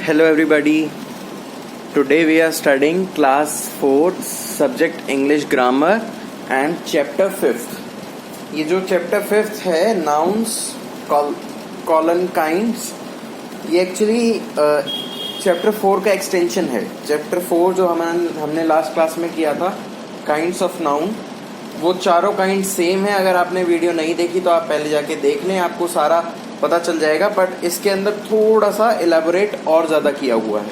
Hello everybody. Today we are studying class 4th subject English grammar and chapter 5th. ये जो chapter 5th है nouns colon kinds, ये actually chapter 4 का extension है. chapter 4 जो हमने last class में किया था kinds of noun, वो चारों kind सेम है. अगर आपने वीडियो नहीं देखी तो आप पहले जाके देख लें, आपको सारा पता चल जाएगा. बट इसके अंदर थोड़ा सा एलैबोरेट और ज़्यादा किया हुआ है,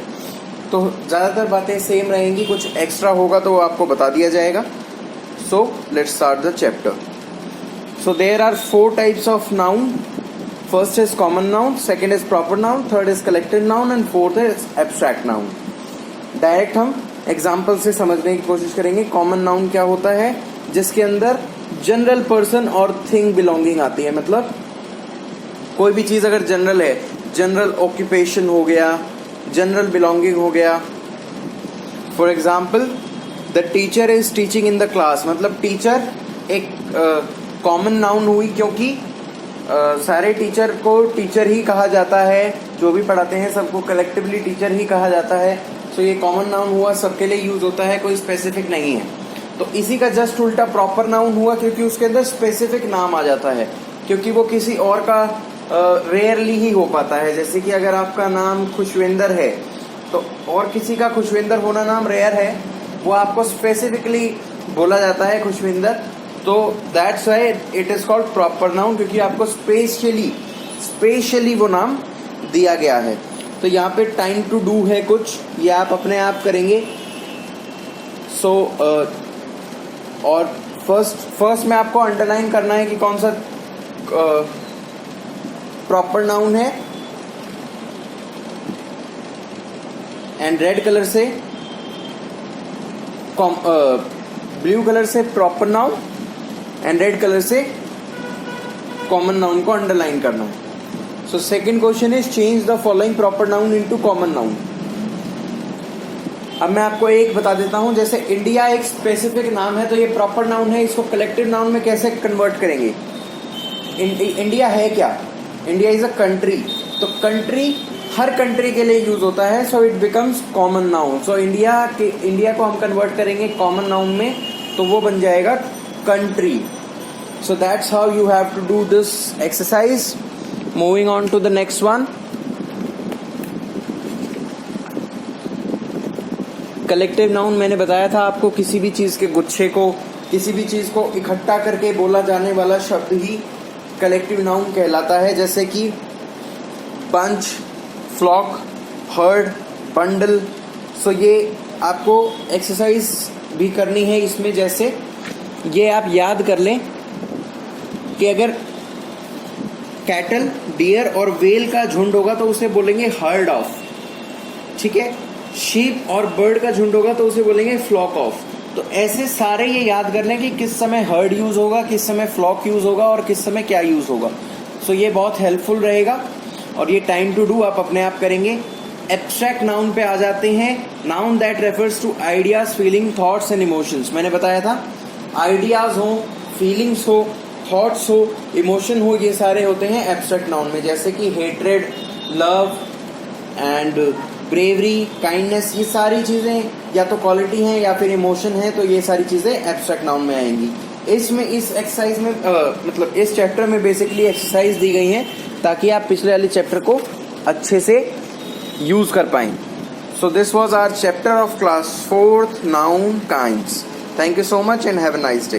तो ज़्यादातर बातें सेम रहेंगी, कुछ एक्स्ट्रा होगा तो आपको बता दिया जाएगा. So let's start the chapter. So there are 4 types of noun. First is common noun, second is proper noun, third is collective noun and fourth is abstract noun. Direct हम example से समझने की कोशिश करेंगे. कॉमन नाउन क्या होता है? जिसके अंदर जनरल पर्सन और थिंग बिलोंगिंग आती है. मतलब कोई भी चीज़ अगर जनरल है, जनरल ऑक्यूपेशन हो गया, जनरल बिलोंगिंग हो गया. For example the teacher is teaching in the class. मतलब टीचर एक कॉमन नाउन हुई, क्योंकि सारे टीचर को टीचर ही कहा जाता है. जो भी पढ़ाते हैं सबको कलेक्टिवली टीचर ही कहा जाता है. सो ये कॉमन नाउन हुआ, सबके लिए यूज होता है, कोई स्पेसिफिक नहीं है. तो इसी का जस्ट उल्टा प्रॉपर नाउन हुआ, क्योंकि उसके अंदर स्पेसिफिक नाम आ जाता है, क्योंकि वो किसी और का रेयरली ही हो पाता है. जैसे कि अगर आपका नाम खुशविंदर है तो और किसी का खुशविंदर होना नाम रेयर है, वो आपको स्पेसिफिकली बोला जाता है खुशविंदर. तो that's why it is called proper noun, क्योंकि आपको स्पेशली वो नाम दिया गया है. तो यहाँ पे टाइम टू डू है कुछ, ये आप अपने आप करेंगे. सो और फर्स्ट में आपको अंडरलाइन करना है कि कौन सा प्रॉपर नाउन है, एंड रेड कलर से ब्लू कलर से proper noun and red colour से कॉमन नाउन को अंडरलाइन करना है. So second question is change the following proper noun into common noun. अब मैं आपको एक बता देता हूं. जैसे इंडिया एक स्पेसिफिक नाम है, तो ये प्रॉपर नाउन है. इसको कलेक्टिव नाउन में कैसे कन्वर्ट करेंगे? इंडिया है क्या? India is a country. तो कंट्री हर कंट्री के लिए यूज होता है, so it becomes common noun. So India को हम कन्वर्ट करेंगे कॉमन नाउन में, तो वो बन जाएगा country. So that's how you have to do this exercise. Moving on to the next one. Collective noun मैंने बताया था आपको, किसी भी चीज के गुच्छे को, किसी भी चीज को इकट्ठा करके बोला जाने वाला शब्द ही कलेक्टिव नाउन कहलाता है. जैसे कि बंच, फ्लॉक, हर्ड, बंडल. सो ये आपको एक्सरसाइज भी करनी है इसमें. जैसे ये आप याद कर लें कि अगर कैटल, डियर और वेल का झुंड होगा तो उसे बोलेंगे हर्ड ऑफ. ठीक है. शीप और बर्ड का झुंड होगा तो उसे बोलेंगे फ्लॉक ऑफ. तो ऐसे सारे ये याद कर लें कि किस समय हर्ड यूज होगा, किस समय फ्लॉक यूज होगा और किस समय क्या यूज होगा. सो ये बहुत हेल्पफुल रहेगा. और ये टाइम टू डू आप अपने आप करेंगे. एब्स्ट्रैक्ट नाउन पे आ जाते हैं. Noun that refers to ideas, feeling, thoughts and emotions. मैंने बताया था आइडियाज हो, फीलिंग्स हो, थॉट्स हो, इमोशन हो, ये सारे होते हैं एब्स्ट्रैक्ट नाउन में. जैसे कि hatred, love and bravery, kindness, ये सारी चीजें या तो क्वालिटी हैं या फिर इमोशन है. तो ये सारी चीजें एब्स्ट्रैक्ट नाउन में आएंगी. इसमें इस एक्सरसाइज में मतलब इस चैप्टर में बेसिकली एक्सरसाइज दी गई हैं ताकि आप पिछले वाले चैप्टर को अच्छे से यूज कर पाएं. So this was our chapter of class 4th noun kinds. Thank you so much and have a nice day.